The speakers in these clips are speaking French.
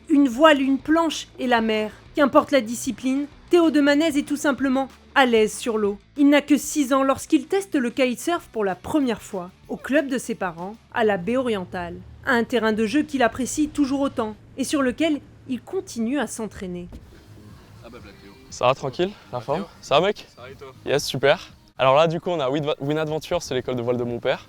Une voile, une planche et la mer. Qu'importe la discipline, Théo Demanez est tout simplement à l'aise sur l'eau. Il n'a que 6 ans lorsqu'il teste le kitesurf pour la première fois, au club de ses parents, à la baie orientale. Un terrain de jeu qu'il apprécie toujours autant, et sur lequel il continue à s'entraîner. Ça va tranquille, la forme? Ça va mec? Ça va et toi? Yes, super. Alors là du coup on a Win Adventure, c'est l'école de voile de mon père.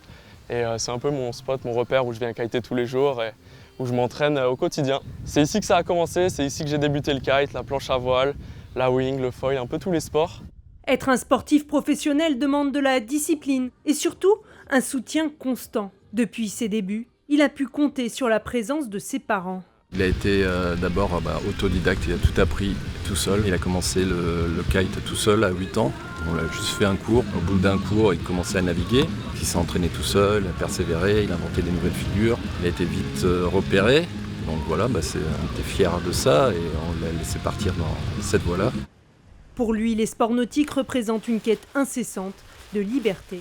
Et c'est un peu mon spot, mon repère où je viens kiter tous les jours et où je m'entraîne au quotidien. C'est ici que ça a commencé, c'est ici que j'ai débuté le kite, la planche à voile, la wing, le foil, un peu tous les sports. Être un sportif professionnel demande de la discipline et surtout un soutien constant. Depuis ses débuts, il a pu compter sur la présence de ses parents. Il a été d'abord autodidacte, il a tout appris tout seul. Il a commencé le kite tout seul à 8 ans. On a juste fait un cours. Au bout d'un cours, il commençait à naviguer. Il s'est entraîné tout seul, il a persévéré, il a inventé des nouvelles figures. Il a été vite repéré. Donc voilà, on était fiers de ça et on l'a laissé partir dans cette voie-là. Pour lui, les sports nautiques représentent une quête incessante de liberté.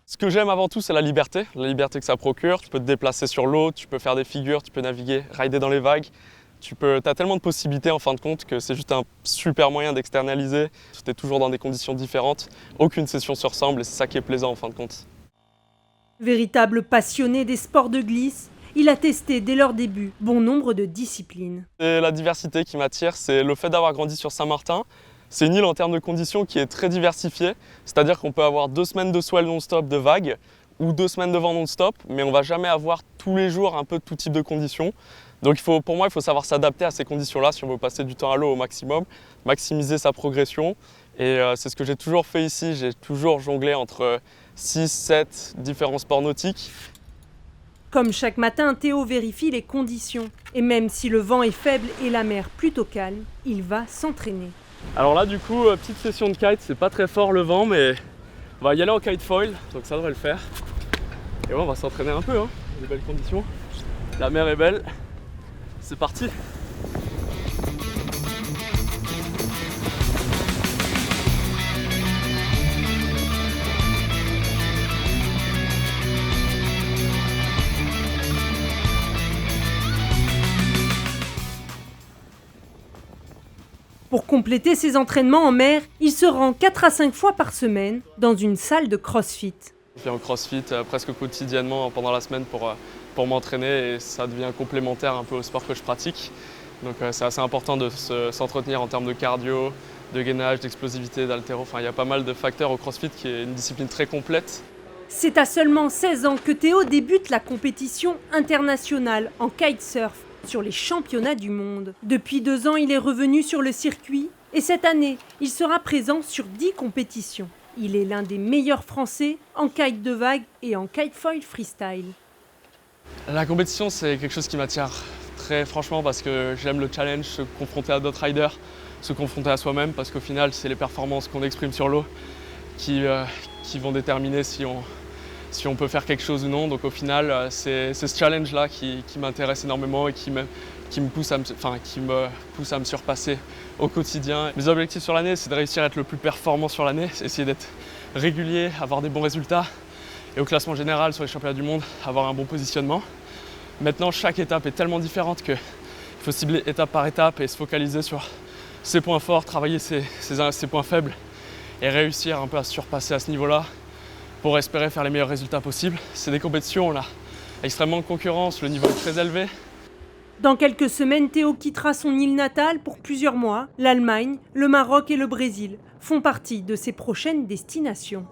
Ce que j'aime avant tout, c'est la liberté que ça procure. Tu peux te déplacer sur l'eau, tu peux faire des figures, tu peux naviguer, rider dans les vagues. Tu as tellement de possibilités en fin de compte que c'est juste un super moyen d'externaliser. Tu es toujours dans des conditions différentes. Aucune session se ressemble et c'est ça qui est plaisant en fin de compte. Véritable passionné des sports de glisse, il a testé dès leur début bon nombre de disciplines. C'est la diversité qui m'attire, c'est le fait d'avoir grandi sur Saint-Martin. C'est une île en termes de conditions qui est très diversifiée, c'est-à-dire qu'on peut avoir 2 semaines de swell non-stop de vagues ou 2 semaines de vent non-stop, mais on ne va jamais avoir tous les jours un peu tout type de conditions. Donc pour moi, il faut savoir s'adapter à ces conditions-là si on veut passer du temps à l'eau au maximum, maximiser sa progression. Et c'est ce que j'ai toujours fait ici, j'ai toujours jonglé entre 6-7 différents sports nautiques. Comme chaque matin, Théo vérifie les conditions. Et même si le vent est faible et la mer plutôt calme, il va s'entraîner. Alors là du coup, petite session de kite, c'est pas très fort le vent, mais on va y aller en kite foil, donc ça devrait le faire. Et ouais, on va s'entraîner un peu, des belles conditions. La mer est belle, c'est parti. Pour compléter ses entraînements en mer, il se rend 4 à 5 fois par semaine dans une salle de crossfit. Je fais en crossfit presque quotidiennement pendant la semaine pour m'entraîner et ça devient complémentaire un peu au sport que je pratique. Donc c'est assez important de s'entretenir en termes de cardio, de gainage, d'explosivité, d'haltéro. Enfin, il y a pas mal de facteurs au crossfit qui est une discipline très complète. C'est à seulement 16 ans que Théo débute la compétition internationale en kitesurf sur les championnats du monde. Depuis 2 ans, il est revenu sur le circuit et cette année, il sera présent sur 10 compétitions. Il est l'un des meilleurs Français en kite de vague et en kitefoil freestyle. La compétition, c'est quelque chose qui m'attire très franchement parce que j'aime le challenge, se confronter à d'autres riders, se confronter à soi-même parce qu'au final, c'est les performances qu'on exprime sur l'eau qui vont déterminer si on peut faire quelque chose ou non. Donc au final, c'est ce challenge-là qui m'intéresse énormément et qui me pousse à me surpasser au quotidien. Mes objectifs sur l'année, c'est de réussir à être le plus performant sur l'année, essayer d'être régulier, avoir des bons résultats et au classement général sur les championnats du monde, avoir un bon positionnement. Maintenant, chaque étape est tellement différente qu'il faut cibler étape par étape et se focaliser sur ses points forts, travailler ses points faibles et réussir un peu à se surpasser à ce niveau-là pour espérer faire les meilleurs résultats possibles. C'est des compétitions, on a extrêmement de concurrence, le niveau est très élevé. Dans quelques semaines, Théo quittera son île natale pour plusieurs mois. L'Allemagne, le Maroc et le Brésil font partie de ses prochaines destinations.